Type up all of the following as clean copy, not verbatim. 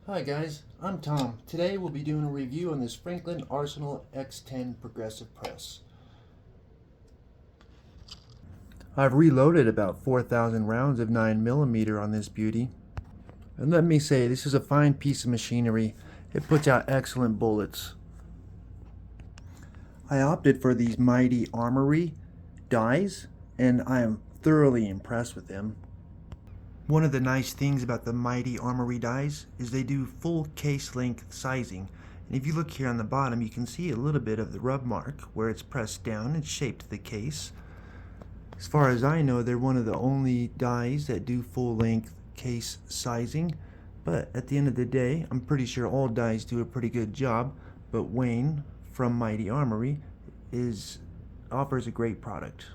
Hi guys, I'm Tom. Today we'll be doing a review on this Franklin Arsenal X10 Progressive Press. I've reloaded about 4,000 rounds of 9mm on this beauty. And let me say, this is a fine piece of machinery. It puts out excellent bullets. I opted for these Mighty Armory dies, and I am thoroughly impressed with them. One of the nice things about the Mighty Armory dies is they do full case length sizing. And if you look here on the bottom, you can see a little bit of the rub mark where it's pressed down and shaped the case. As far as I know, they're one of the only dies that do full length case sizing. But at the end of the day, I'm pretty sure all dies do a pretty good job. But Wayne from Mighty Armory offers a great product.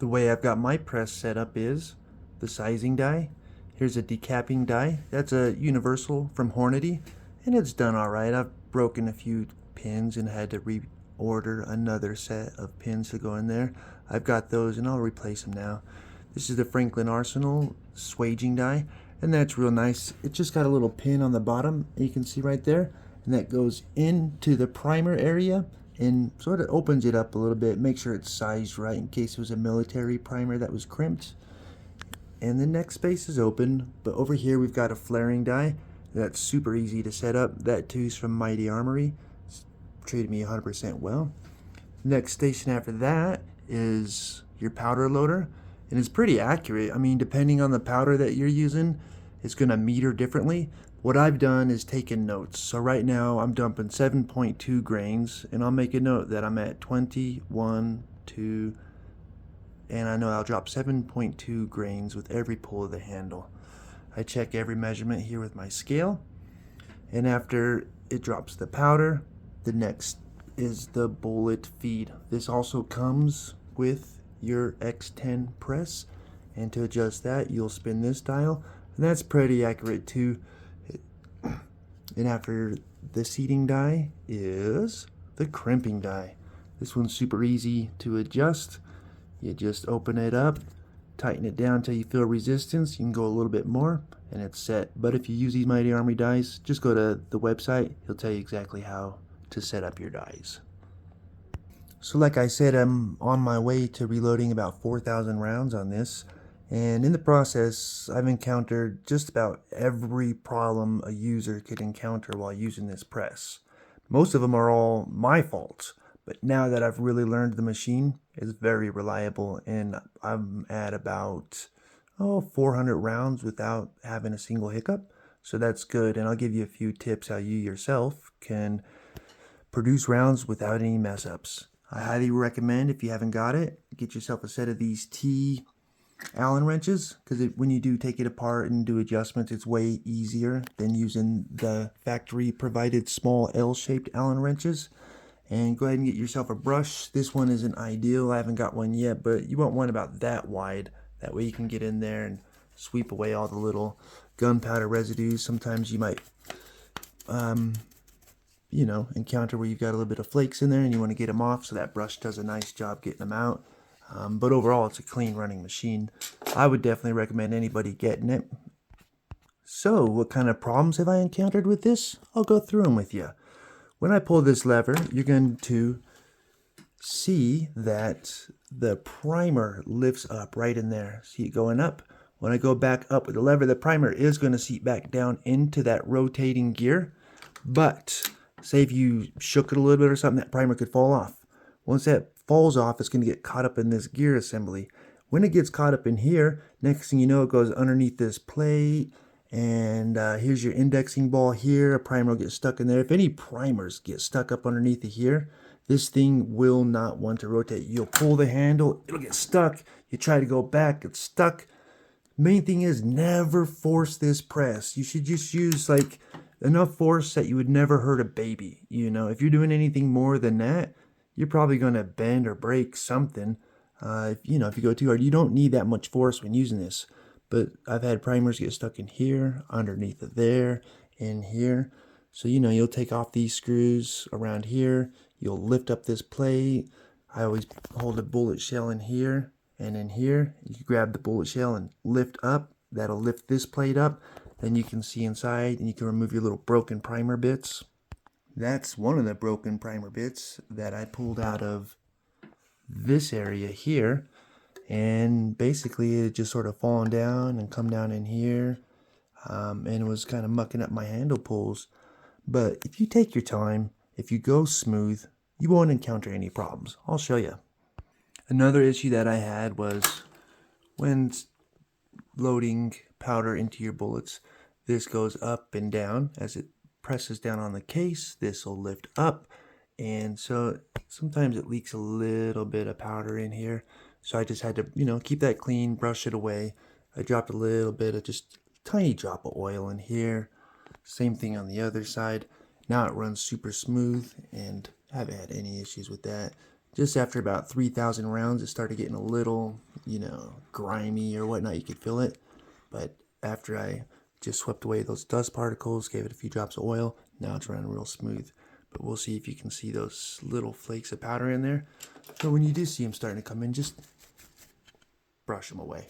The way I've got my press set up is the sizing die. Here's a decapping die. That's a universal from Hornady, and it's done alright. I've broken a few pins and had to reorder another set of pins to go in there. I've got those and I'll replace them now. This is the Franklin Arsenal swaging die, and that's real nice. It's just got a little pin on the bottom, you can see right there, and that goes into the primer area and sort of opens it up a little bit, make sure it's sized right in case it was a military primer that was crimped. And the next space is open, but over here we've got a flaring die that's super easy to set up. That too is from Mighty Armory. It's treated me 100% well. Next station after that is your powder loader, and it's pretty accurate. I mean, depending on the powder that you're using, it's going to meter differently. What I've done is taken notes. So right now I'm dumping 7.2 grains, and I'll make a note that I'm at 21, 2, and I know I'll drop 7.2 grains with every pull of the handle. I check every measurement here with my scale, and after it drops the powder, the next is the bullet feed. This also comes with your X10 press, and to adjust that you'll spin this dial, and that's pretty accurate too. And after the seating die is the crimping die. This one's super easy to adjust. You just open it up, tighten it down until you feel resistance. You can go a little bit more and it's set. But if you use these Mighty Armory dies, just go to the website. He'll tell you exactly how to set up your dies. So like I said, I'm on my way to reloading about 4,000 rounds on this. And in the process, I've encountered just about every problem a user could encounter while using this press. Most of them are all my fault. But now that I've really learned the machine is very reliable, and I'm at about 400 rounds without having a single hiccup. So that's good, and I'll give you a few tips how you yourself can produce rounds without any mess ups. I highly recommend, if you haven't got it, get yourself a set of these T Allen wrenches, because when you do take it apart and do adjustments, it's way easier than using the factory provided small L-shaped Allen wrenches. And go ahead and get yourself a brush. This one isn't ideal, I haven't got one yet, but you want one about that wide. That way you can get in there and sweep away all the little gunpowder residues. Sometimes you might encounter where you've got a little bit of flakes in there and you want to get them off, so that brush does a nice job getting them out. But overall it's a clean running machine. I would definitely recommend anybody getting it. So what kind of problems have I encountered with this? I'll go through them with you. When I pull this lever, you're going to see that the primer lifts up right in there. See it going up? When I go back up with the lever, the primer is going to seat back down into that rotating gear. But say if you shook it a little bit or something, that primer could fall off. Once that falls off, it's going to get caught up in this gear assembly. When it gets caught up in here, next thing you know, it goes underneath this plate. And here's your indexing ball here. A primer will get stuck in there. If any primers get stuck up underneath of here, this thing will not want to rotate. You'll pull the handle, it'll get stuck. You try to go back, it's stuck. Main thing is never force this press. You should just use like enough force that you would never hurt a baby. If you're doing anything more than that, you're probably going to bend or break something. If you go too hard, you don't need that much force when using this. But I've had primers get stuck in here, underneath of there, in here. So you'll take off these screws around here. You'll lift up this plate. I always hold a bullet shell in here and in here. You grab the bullet shell and lift up. That'll lift this plate up. Then you can see inside and you can remove your little broken primer bits. That's one of the broken primer bits that I pulled out of this area here. And basically it just sort of fallen down and come down in here. And it was kind of mucking up my handle pulls. But if you take your time, if you go smooth, you won't encounter any problems. I'll show you. Another issue that I had was when loading powder into your bullets, this goes up and down. As it presses down on the case, this will lift up, and so sometimes it leaks a little bit of powder in here. So I just had to, keep that clean, brush it away. I dropped a little bit of just a tiny drop of oil in here. Same thing on the other side. Now it runs super smooth and I haven't had any issues with that. Just after about 3,000 rounds, it started getting a little, grimy or whatnot. You could feel it. But after I just swept away those dust particles, gave it a few drops of oil, now it's running real smooth. But we'll see if you can see those little flakes of powder in there. So when you do see them starting to come in, just brush them away.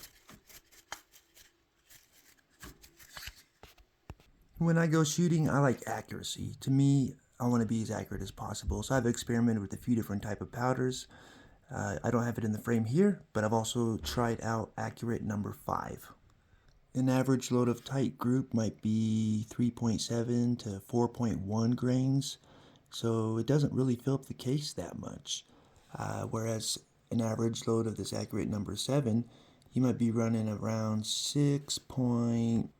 When I go shooting, I like accuracy. To me, I want to be as accurate as possible. So I've experimented with a few different type of powders. I don't have it in the frame here, but I've also tried out Accurate number 5. An average load of tight group might be 3.7 to 4.1 grains. So it doesn't really fill up the case that much. Whereas an average load of this Accurate number 7, you might be running around 6.6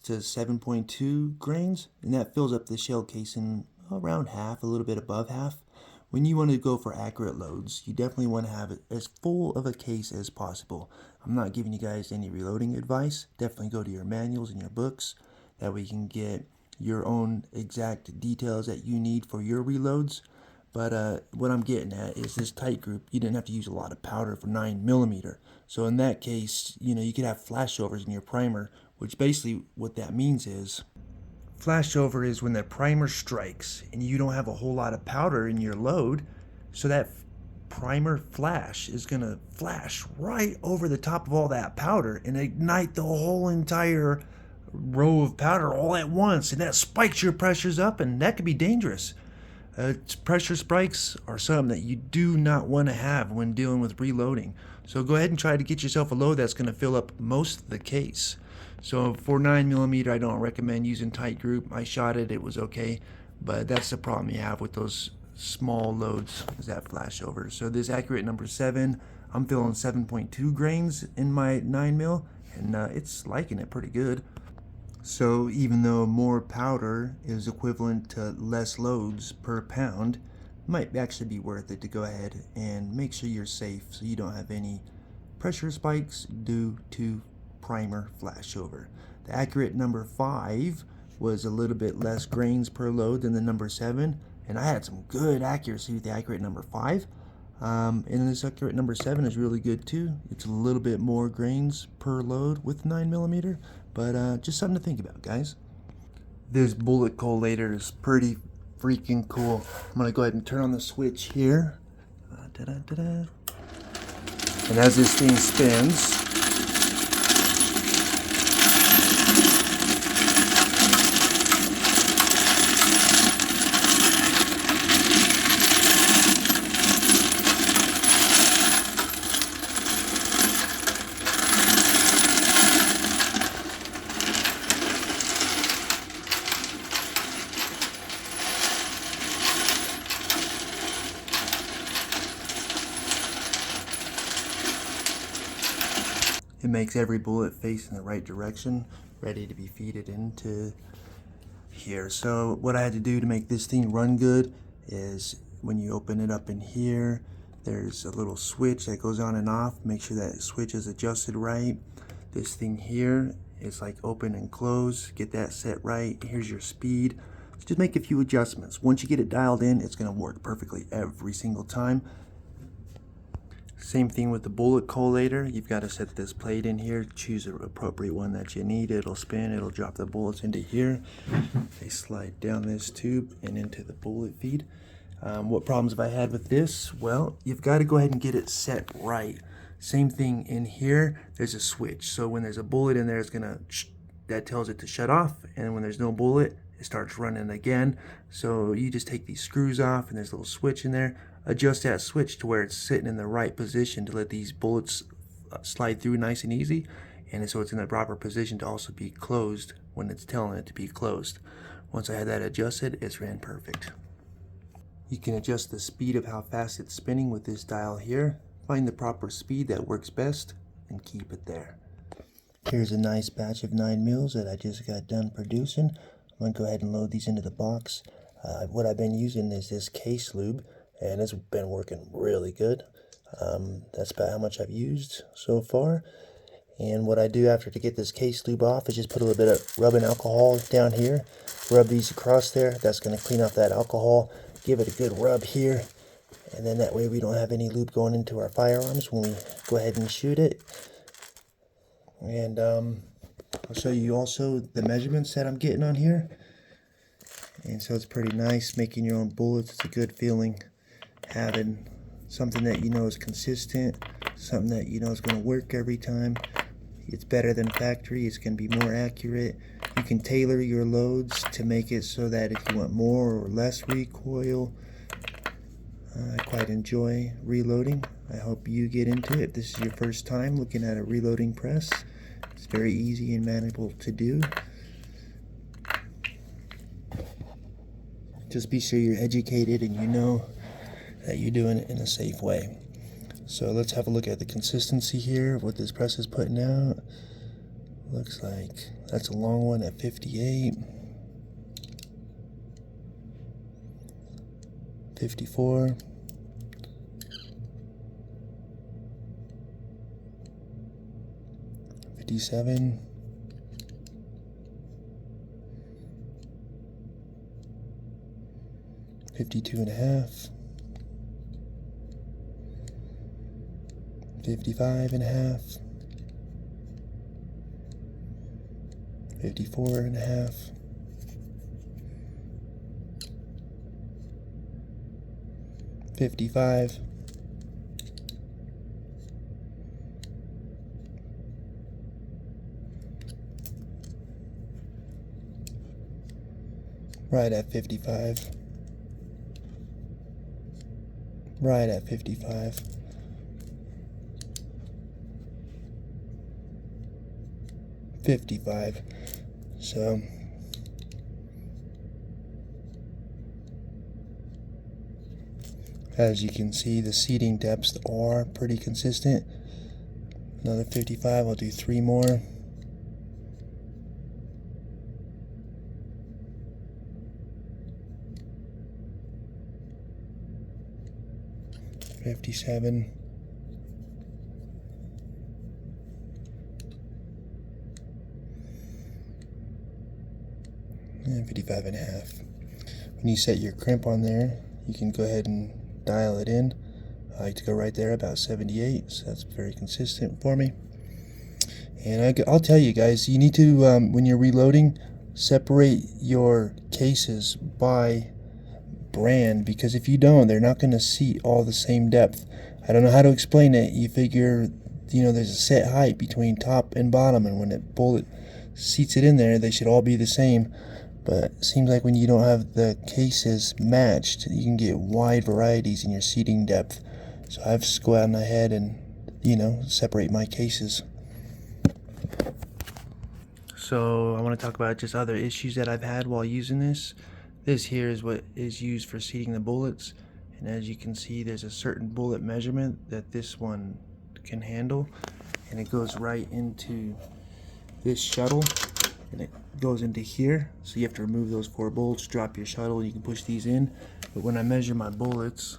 to 7.2 grains, and that fills up the shell casing around half, a little bit above half. When you want to go for accurate loads, you definitely want to have it as full of a case as possible. I'm not giving you guys any reloading advice. Definitely go to your manuals and your books. That way you can get your own exact details that you need for your reloads. But what I'm getting at is this tight group, you didn't have to use a lot of powder for 9mm. So in that case, you could have flashovers in your primer, which basically what that means is flashover is when the primer strikes and you don't have a whole lot of powder in your load, so that primer flash is going to flash right over the top of all that powder and ignite the whole entire row of powder all at once, and that spikes your pressures up, and that could be dangerous. Pressure spikes are something that you do not want to have when dealing with reloading. So go ahead and try to get yourself a load that's going to fill up most of the case. So for 9mm, I don't recommend using tight group. I shot it, it was okay, but that's the problem you have with those small loads, is that flashover. So this Accurate number 7, I'm filling 7.2 grains in my 9mm, and it's liking it pretty good. So even though more powder is equivalent to less loads per pound, it might actually be worth it to go ahead and make sure you're safe so you don't have any pressure spikes due to primer flashover. The Accurate number 5 was a little bit less grains per load than the number 7, and I had some good accuracy with the Accurate number 5. And this Accurate number 7 is really good too. It's a little bit more grains per load with 9mm, but just something to think about, guys. This bullet collator is pretty freaking cool. I'm gonna go ahead and turn on the switch here. And as this thing spins, it makes every bullet face in the right direction, ready to be feeded into here. So what I had to do to make this thing run good is when you open it up in here, there's a little switch that goes on and off. Make sure that switch is adjusted right. This thing here is like open and close. Get that set right. Here's your speed. So just make a few adjustments. Once you get it dialed in, it's going to work perfectly every single time. Same thing with the bullet collator. You've got to set this plate in here, choose the appropriate one that you need. It'll spin, it'll drop the bullets into here. They slide down this tube and into the bullet feed. What problems have I had with this? Well, you've got to go ahead and get it set right. Same thing in here, there's a switch. So when there's a bullet in there, it's that tells it to shut off, and when there's no bullet, it starts running again. So you just take these screws off, and there's a little switch in there. Adjust that switch to where it's sitting in the right position to let these bullets slide through nice and easy, and so it's in the proper position to also be closed when it's telling it to be closed. Once I had that adjusted, it's ran perfect. You can adjust the speed of how fast it's spinning with this dial here. Find the proper speed that works best and keep it there. Here's a nice batch of 9 mils that I just got done producing. I'm going to go ahead and load these into the box. What I've been using is this case lube, and it's been working really good. That's about how much I've used so far. And what I do after to get this case lube off is just put a little bit of rubbing alcohol down here. Rub these across there. That's going to clean off that alcohol. Give it a good rub here. And then that way we don't have any lube going into our firearms when we go ahead and shoot it. And I'll show you also the measurements that I'm getting on here. And so it's pretty nice making your own bullets. It's a good feeling having something that you know is consistent, something that you know is going to work every time. It's better than factory. It's going to be more accurate. You can tailor your loads to make it so that if you want more or less recoil. I quite enjoy reloading. I hope you get into it. If this is your first time looking at a reloading press, it's very easy and manageable to do. Just be sure you're educated and you know that you're doing it in a safe way. So let's have a look at the consistency here, what this press is putting out. Looks like that's a long one at 58, 54, 57, 52 and a half, 55 and a half, 54 and a half, 55, right at 55, right at 55, 55. So as you can see, the seating depths are pretty consistent. Another 55. I'll do 3 more. $57. And 55 and a half. When you set your crimp on there, you can go ahead and dial it in. I like to go right there about 78, so that's very consistent for me. And I'll tell you guys, you need to, when you're reloading, separate your cases by brand, because if you don't, they're not going to seat all the same depth. I don't know how to explain it. You figure, you know, there's a set height between top and bottom, and when a bullet seats it in there, they should all be the same. But it seems like when you don't have the cases matched, you can get wide varieties in your seating depth. So I have to go out ahead and, you know, separate my cases. So I want to talk about just other issues that I've had while using this. This here is what is used for seating the bullets. And as you can see, there's a certain bullet measurement that this one can handle. And it goes right into this shuttle. And it goes into here, so you have to remove those 4 bolts, drop your shuttle, and you can push these in. But when I measure my bullets,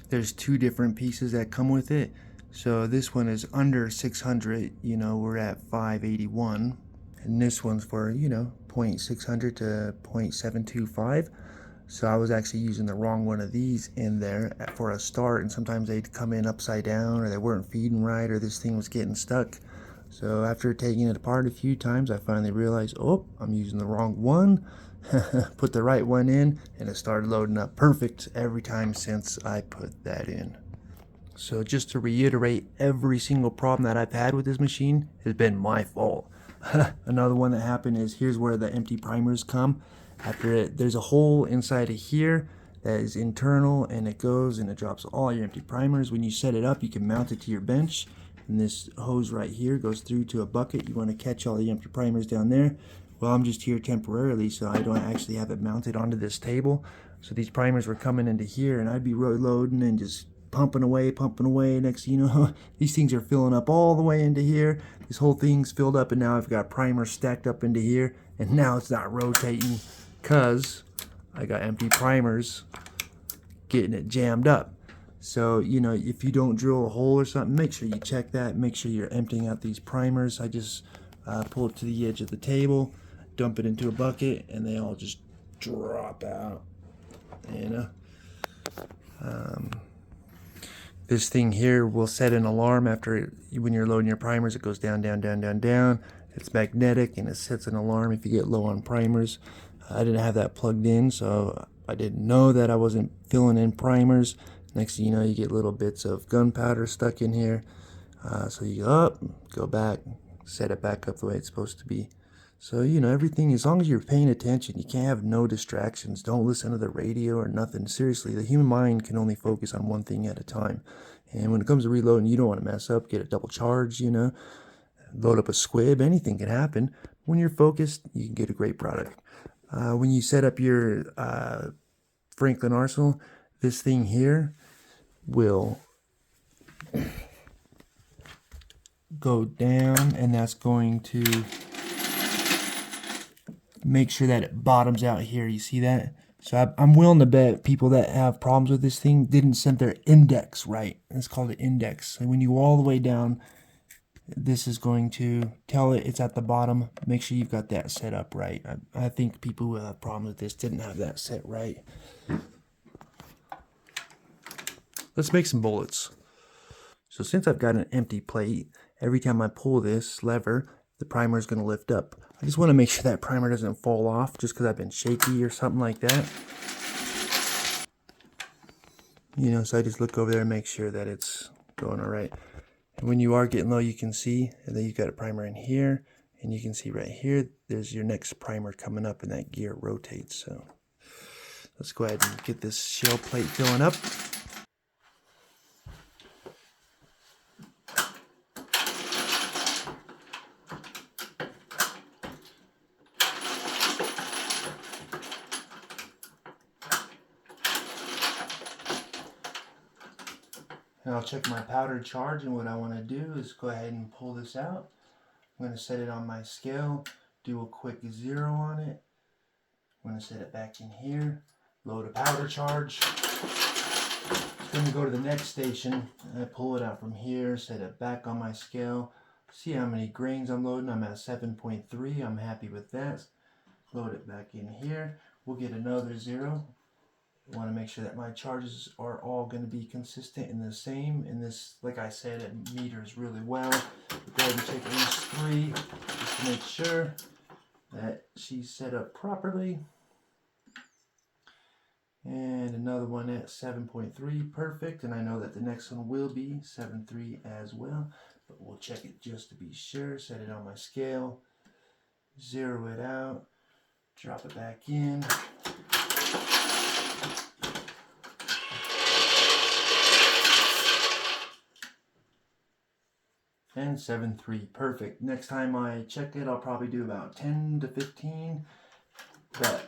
there's 2 different pieces that come with it. So this one is under 600, you know, we're at 581, and this one's for, you know, 0.600 to 0.725. So I was actually using the wrong one of these in there for a start, and sometimes they'd come in upside down, or they weren't feeding right, or this thing was getting stuck. So after taking it apart a few times, I finally realized, oh, I'm using the wrong one. Put the right one in, and it started loading up perfect every time since I put that in. So just to reiterate, every single problem that I've had with this machine has been my fault. Another one that happened is here's where the empty primers come. After it, there's a hole inside of here that is internal, and it goes and it drops all your empty primers. When you set it up, you can mount it to your bench, and this hose right here goes through to a bucket. You want to catch all the empty primers down there. Well, I'm just here temporarily, so I don't actually have it mounted onto this table. So these primers were coming into here, and I'd be loading and just pumping away. Next thing you know, these things are filling up all the way into here. This whole thing's filled up, and now I've got primers stacked up into here, and now it's not rotating because I got empty primers getting it jammed up. So, you know, if you don't drill a hole or something, make sure you check that. Make sure you're emptying out these primers. I just pull it to the edge of the table, dump it into a bucket, and they all just drop out, you know. This thing here will set an alarm after when you're loading your primers. It goes down, down, down, down, down. It's magnetic, and it sets an alarm if you get low on primers. I didn't have that plugged in, so I didn't know that I wasn't filling in primers. Next thing you know, you get little bits of gunpowder stuck in here. So you go up, go back, set it back up the way it's supposed to be. So, you know, everything, as long as you're paying attention, you can't have no distractions. Don't listen to the radio or nothing. Seriously, the human mind can only focus on one thing at a time. And when it comes to reloading, you don't want to mess up, get a double charge, you know, load up a squib, anything can happen. When you're focused, you can get a great product. When you set up your Franklin Arsenal, this thing here will go down, and that's going to make sure that it bottoms out here. You see that? So I'm willing to bet people that have problems with this thing didn't set their index right. It's called an index. And when you go all the way down, this is going to tell it it's at the bottom. Make sure you've got that set up right. I think people who have problems with this didn't have that set right. Let's make some bullets. So since I've got an empty plate, every time I pull this lever, the primer is going to lift up. I just want to make sure that primer doesn't fall off just because I've been shaky or something like that. You know, so I just look over there and make sure that it's going all right. And when you are getting low, you can see, and then you've got a primer in here, and you can see right here, there's your next primer coming up, and that gear rotates. So let's go ahead and get this shell plate filling up. And I'll check my powder charge, and what I want to do is go ahead and pull this out. I'm going to set it on my scale, do a quick 0 on it. I'm going to set it back in here, load a powder charge. It's going to go to the next station, and I pull it out from here, set it back on my scale, see how many grains I'm loading. I'm at 7.3, I'm happy with that. Load it back in here, we'll get another 0. I want to make sure that my charges are all going to be consistent and the same. And this, like I said, it meters really well. Go ahead and check at least 3 just to make sure that she's set up properly. And another one at 7.3, perfect. And I know that the next one will be 7.3 as well, but we'll check it just to be sure. Set it on my scale, 0 it out, drop it back in. And 7.3, perfect. Next time I check it, I'll probably do about 10 to 15. But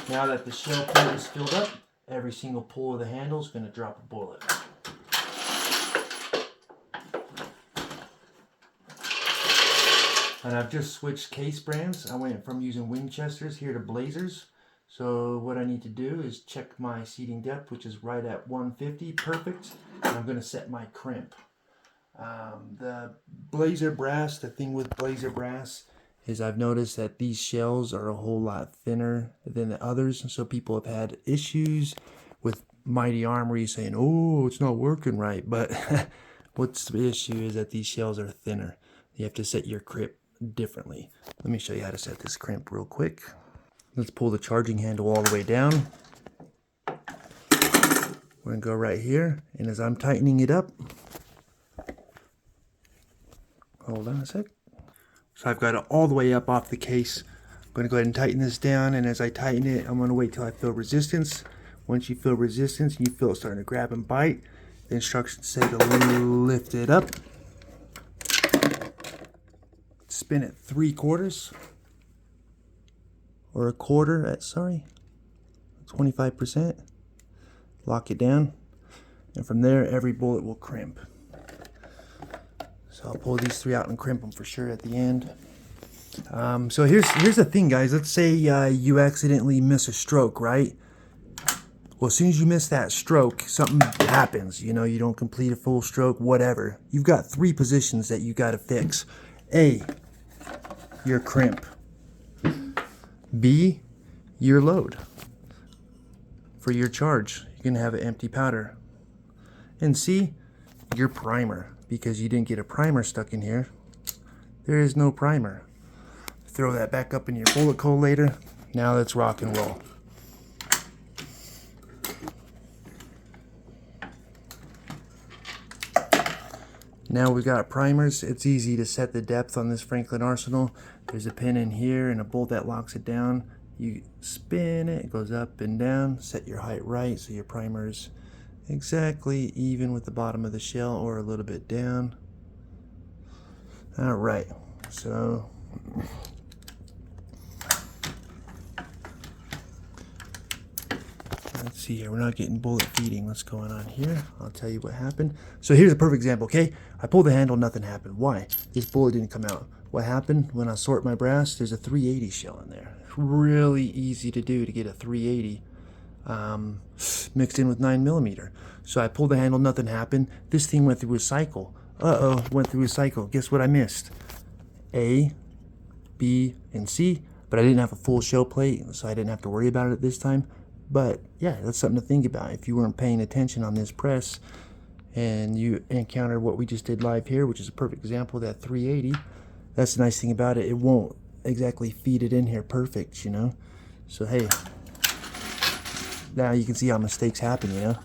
now that the shell plate is filled up, every single pull of the handle is going to drop a bullet. And I've just switched case brands. I went from using Winchesters here to Blazers. So what I need to do is check my seating depth, which is right at 150, perfect. And I'm going to set my crimp. The Blazer brass, the thing with Blazer brass is I've noticed that these shells are a whole lot thinner than the others. So people have had issues with Mighty Armory saying, oh, it's not working right. But what's the issue is that these shells are thinner. You have to set your crimp differently. Let me show you how to set this crimp real quick. Let's pull the charging handle all the way down. We're going to go right here. And as I'm tightening it up, hold on a sec. So I've got it all the way up off the case. I'm going to go ahead and tighten this down, and as I tighten it, I'm going to wait till I feel resistance. Once you feel resistance and you feel it starting to grab and bite, the instructions say to lift it up, spin it 3/4 or 1/4 at 25%, lock it down, and from there every bullet will crimp. So I'll pull these 3 out and crimp them for sure at the end. So here's the thing, guys. Let's say you accidentally miss a stroke, right? Well, as soon as you miss that stroke, something happens. You know, you don't complete a full stroke, whatever. You've got 3 positions that you got to fix. A, your crimp. B, your load for your charge. You're going to have an empty powder. And C, your primer, because you didn't get a primer stuck in here. There is no primer. Throw that back up in your bullet collator. Now let's rock and roll. Now we got primers. It's easy to set the depth on this Franklin Arsenal. There's a pin in here and a bolt that locks it down. You spin it, it goes up and down. Set your height right so your primer's exactly even with the bottom of the shell or a little bit down. All right, so let's see here. We're not getting bullet feeding. What's going on here? I'll tell you what happened. So here's a perfect example, okay? I pulled the handle, nothing happened. Why? This bullet didn't come out. What happened? When I sort my brass, there's a 380 shell in there. Really easy to do to get a 380 mixed in with 9mm. So I pulled the handle, nothing happened. This thing went through a cycle. Went through a cycle. Guess what I missed? A, B, and C, but I didn't have a full shell plate, so I didn't have to worry about it this time. But yeah, that's something to think about. If you weren't paying attention on this press and you encounter what we just did live here, which is a perfect example of that 380, that's the nice thing about it. It won't exactly feed it in here perfect, you know? So hey, now you can see how mistakes happen, you know?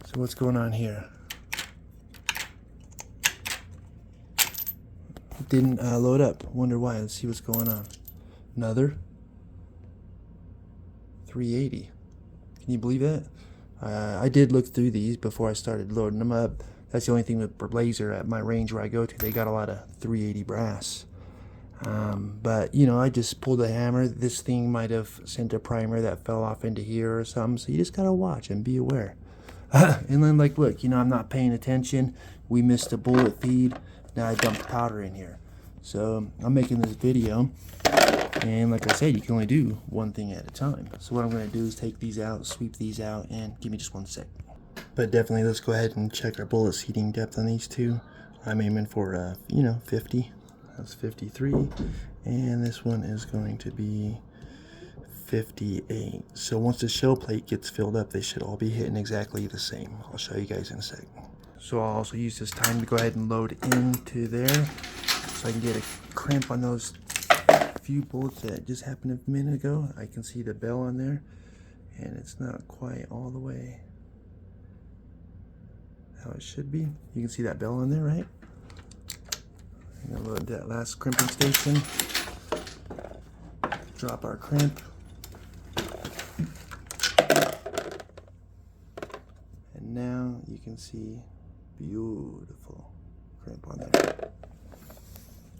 So what's going on here? It didn't load up. Wonder why. Let's see what's going on. Another 380. Can you believe that? I did look through these before I started loading them up. That's the only thing with laser at my range where I go to. They got a lot of 380 brass. But you know, I just pulled the hammer. This thing might have sent a primer that fell off into here or something. So you just gotta watch and be aware. And then, like, look, you know, I'm not paying attention. We missed a bullet feed. Now I dumped powder in here. So I'm making this video, and like I said, you can only do one thing at a time. So what I'm going to do is take these out, sweep these out, and give me just 1 sec. But definitely, let's go ahead and check our bullet seating depth on these two. I'm aiming for, 50. That's 53. And this one is going to be 58. So once the shell plate gets filled up, they should all be hitting exactly the same. I'll show you guys in a sec. So I'll also use this time to go ahead and load into there so I can get a crimp on those few bullets that just happened a minute ago. I can see the bell on there, and it's not quite all the way how it should be. You can see that bell on there, right? I'm gonna load that last crimping station. Drop our crimp. And now you can see beautiful crimp on there.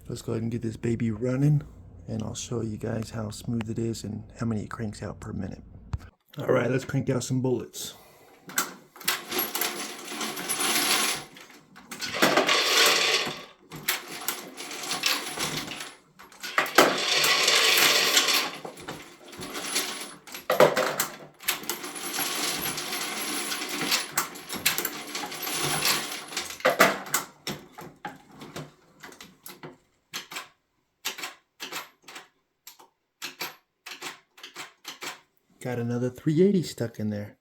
Let's go ahead and get this baby running, and I'll show you guys how smooth it is and how many it cranks out per minute. All right, let's crank out some bullets. Got another 380 stuck in there.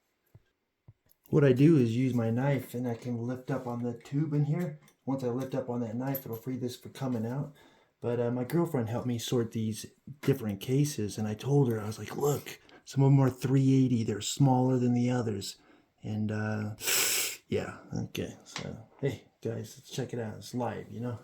What I do is use my knife, and I can lift up on the tube in here. Once I lift up on that knife, it'll free this for coming out. But my girlfriend helped me sort these different cases, and I told her, I was like, look, some of them are 380. They're smaller than the others. And yeah, okay. So, hey, guys, let's check it out. It's live, you know?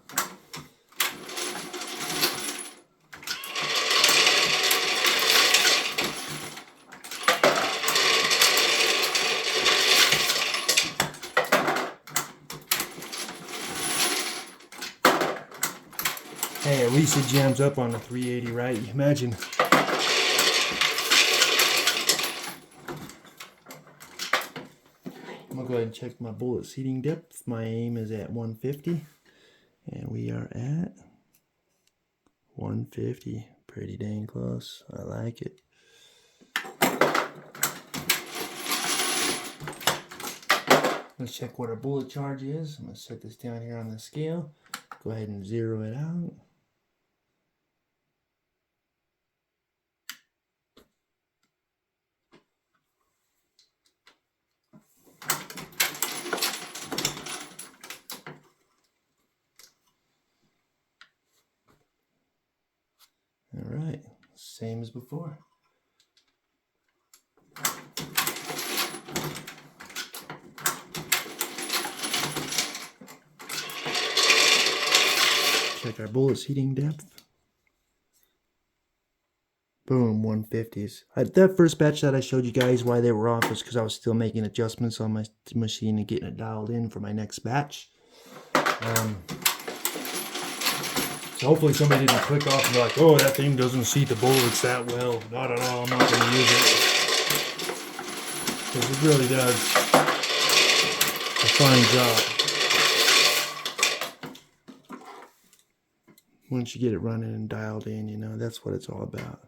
Hey, at least it jams up on the 380, right? Imagine. I'm gonna go ahead and check my bullet seating depth. My aim is at 150, and we are at 150. Pretty dang close. I like it. Let's check what our bullet charge is. I'm gonna set this down here on the scale. Go ahead and zero it out. All right, same as before. Check our bullet seating depth. Boom, 150s. That first batch that I showed you guys why they were off was because I was still making adjustments on my machine and getting it dialed in for my next batch. So hopefully somebody didn't click off and be like, oh, that thing doesn't seat the bullets that well. Not at all, I'm not going to use it. Because it really does a fine job. Once you get it running and dialed in, you know, that's what it's all about.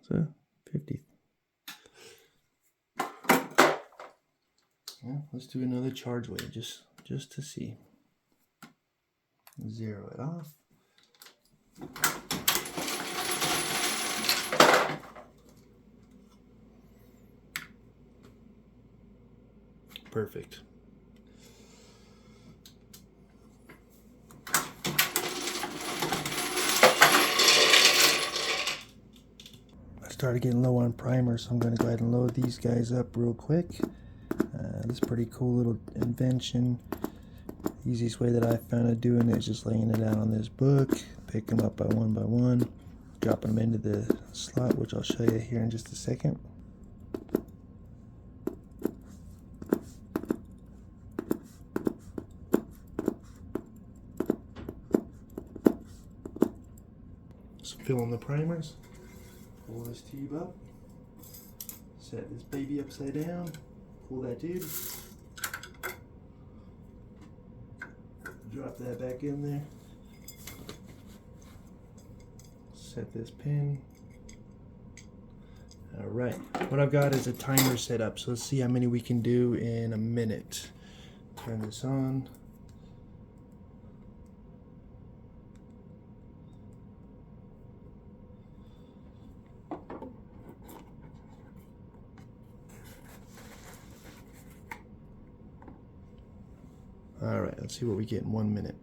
So, 50. Yeah, let's do another charge weight just to see. Zero it off. Perfect. I started getting low on primer, so I'm going to go ahead and load these guys up real quick. This pretty cool little invention. Easiest way that I found of doing it is just laying it out on this book, pick them up by one, dropping them into the slot, which I'll show you here in just a second. So fill in the primers, pull this tube up, set this baby upside down, pull that tube, drop that back in there, set this pin. Alright, what I've got is a timer set up, so let's see how many we can do in a minute. Turn this on. Alright, let's see what we get in 1 minute.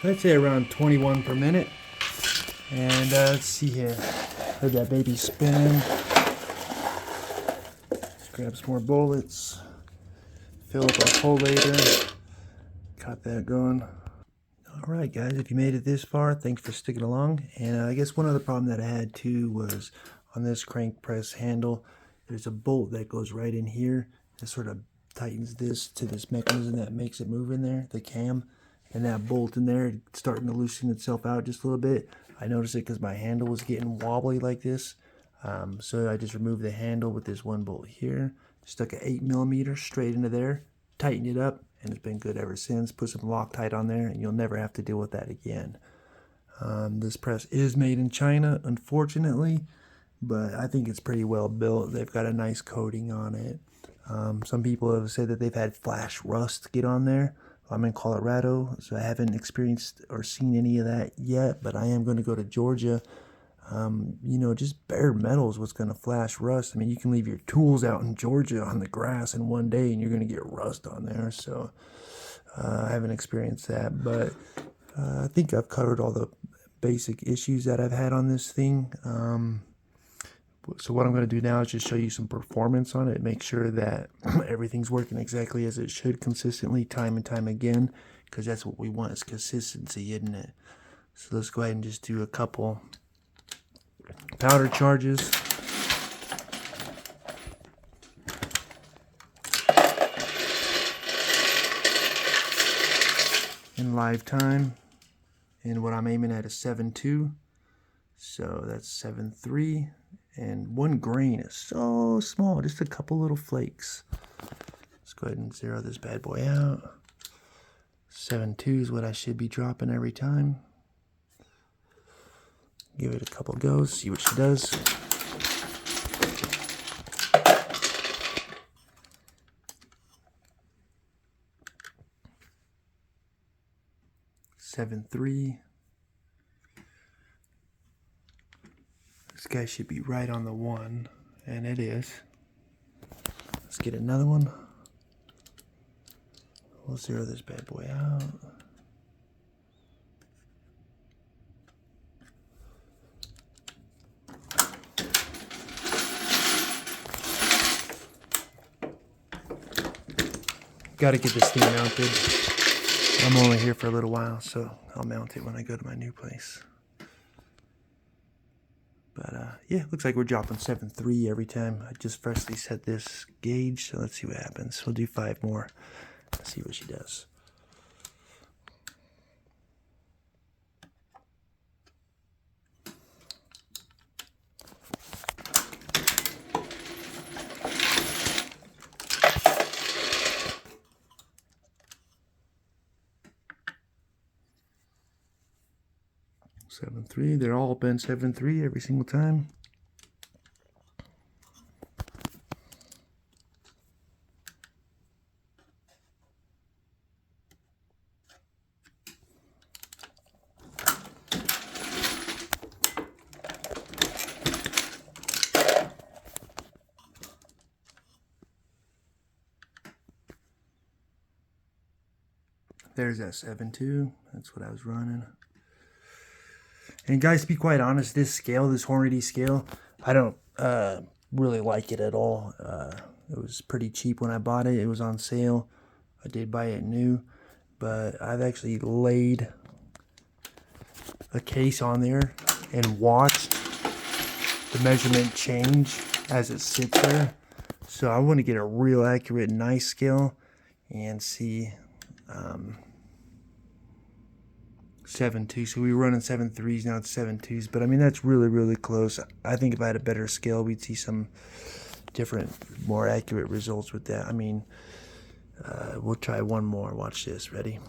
So I'd say around 21 per minute. And let's see here. Heard that baby spinning. Let's grab some more bullets. Fill up our collator. Got that going. Alright guys, if you made it this far, thanks for sticking along. And I guess one other problem that I had too was on this crank press handle, there's a bolt that goes right in here. It sort of tightens this to this mechanism that makes it move in there, the cam. And that bolt in there, it's starting to loosen itself out just a little bit. I noticed it because my handle was getting wobbly like this. So I just removed the handle with this one bolt here. Stuck an 8mm straight into there, tightened it up, and it's been good ever since. Put some Loctite on there and you'll never have to deal with that again. This press is made in China, unfortunately, but I think it's pretty well built. They've got a nice coating on it. Some people have said that they've had flash rust get on there. I'm in Colorado, so I haven't experienced or seen any of that yet, but I am going to go to Georgia. You know, just bare metal is what's going to flash rust. I mean, you can leave your tools out in Georgia on the grass in one day and you're going to get rust on there. So I haven't experienced that, but I think I've covered all the basic issues that I've had on this thing. So what I'm going to do now is just show you some performance on it. Make sure that everything's working exactly as it should consistently, time and time again, because that's what we want is consistency, isn't it? So let's go ahead and just do a couple powder charges. In live time. And what I'm aiming at is 7.2. So that's 7.3. And 1 grain is so small, just a couple little flakes. Let's go ahead and zero this bad boy out. 7.2 is what I should be dropping every time. Give it a couple goes, see what she does. Seven 3. This guy should be right on the 1, and it is. Let's get another one. We'll zero this bad boy out. Got to get this thing mounted. I'm only here for a little while, so I'll mount it when I go to my new place. But yeah, looks like we're dropping 7.3 every time. I just freshly set this gauge, so let's see what happens. We'll do 5 more. Let's see what she does. Seven 3. They're all been 7.3 every single time. There's that 7.2. That's what I was running. And guys, to be quite honest, this scale, this Hornady scale, I don't really like it at all. It was pretty cheap when I bought it. It was on sale. I did buy it new, but I've actually laid a case on there and watched the measurement change as it sits there. So I want to get a real accurate, nice scale and see 7.2. So we were running 7.3s, now it's 7.2s. But I mean, that's really, really close. I think if I had a better scale, we'd see some different, more accurate results with that. I mean, we'll try one more. Watch this. Ready?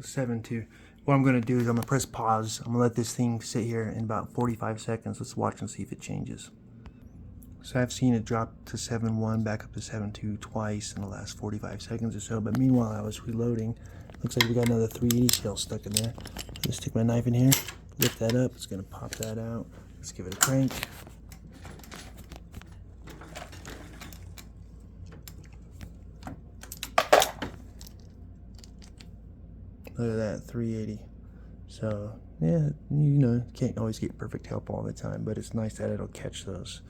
So 7.2. What I'm going to do is I'm going to press pause. I'm going to let this thing sit here in about 45 seconds. Let's watch and see if it changes. So I've seen it drop to 7.1, back up to 7.2 twice in the last 45 seconds or so. But meanwhile, I was reloading. Looks like we got another 380 shell stuck in there. Let's stick my knife in here. lift that up. It's going to pop that out. Let's give it a crank. Look at that, 380. So yeah, can't always get perfect help all the time, but it's nice that it'll catch those.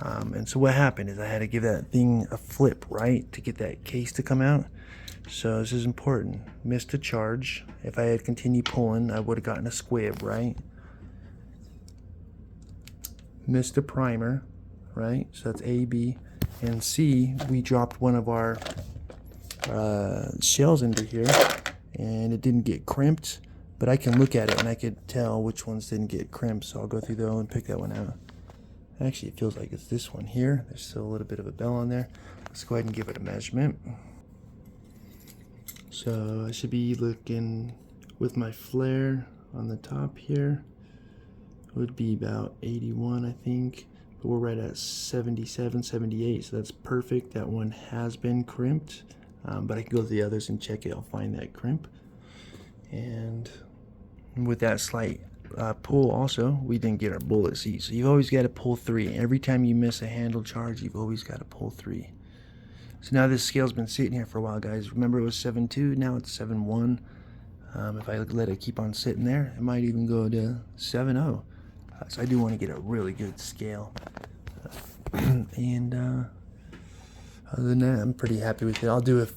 And so what happened is I had to give that thing a flip, right, to get that case to come out. So this is important. Missed a charge. If I had continued pulling, I would have gotten a squib, right? Missed a primer, right? So that's A, B, and C. We dropped one of our shells into here, and it didn't get crimped. But I can look at it and I could tell which ones didn't get crimped. So I'll go through those and pick that one out. Actually, it feels like it's this one here. There's still a little bit of a bell on there. Let's go ahead and give it a measurement. So I should be looking with my flare on the top here. It would be about 81, I think. But we're right at 77, 78. So that's perfect. That one has been crimped. But I can go to the others and check it. I'll find that crimp. And with that slight pull also, we didn't get our bullet seat. So you've always got to pull 3. Every time you miss a handle charge, you've always got to pull 3. So now this scale's been sitting here for a while, guys. Remember it was 7.2, now it's 7.1. If I let it keep on sitting there, it might even go to 7.0. So I do want to get a really good scale. And other than that, I'm pretty happy with it. I'll do a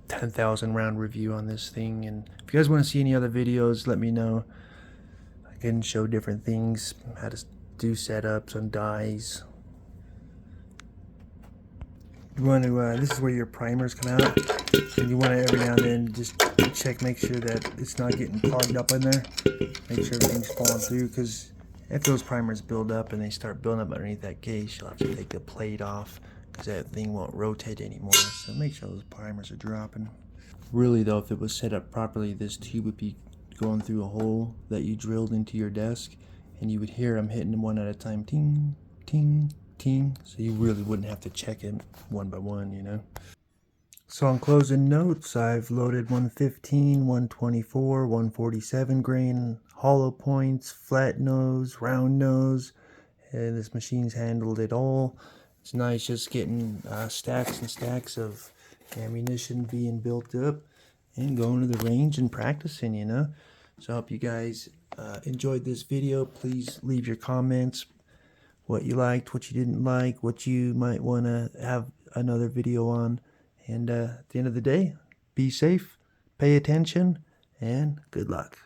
10,000 round review on this thing, and if you guys want to see any other videos, let me know. I can show different things, how to do setups on dies. You want to this is where your primers come out, and you want to every now and then just check, make sure that it's not getting clogged up in there, make sure everything's falling through, because if those primers build up and they start building up underneath that case, you'll have to take the plate off, because that thing won't rotate anymore. So make sure those primers are dropping. Really though, if it was set up properly, this tube would be going through a hole that you drilled into your desk, and you would hear them hitting them one at a time, ting, ting, ting. So you really wouldn't have to check it one by one, So on closing notes, I've loaded 115, 124, 147 grain, hollow points, flat nose, round nose, and this machine's handled it all. It's nice just getting stacks and stacks of ammunition being built up and going to the range and practicing, So I hope you guys enjoyed this video. Please leave your comments, what you liked, what you didn't like, what you might want to have another video on. And at the end of the day, be safe, pay attention, and good luck.